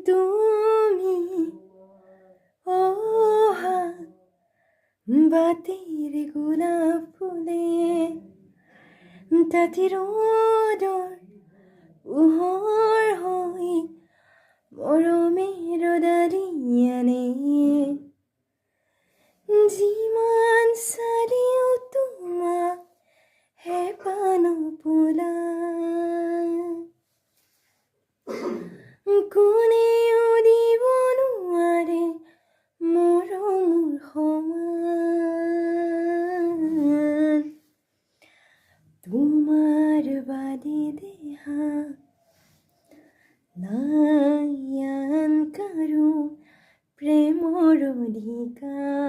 তুমি অহা বাটেৰ গোলাপ ফুলে তাতে ৰ'দৰ পোহৰ হৈ মৰমেৰ দালি আনে যিমান চালেও তোমাক হেঁপাহ নপলায় কোনেও দিব নোৱাৰে মৰমৰ সমান তোমাৰ বাদে দেহা নাই আন কাৰো প্ৰেমৰ অধিকাৰ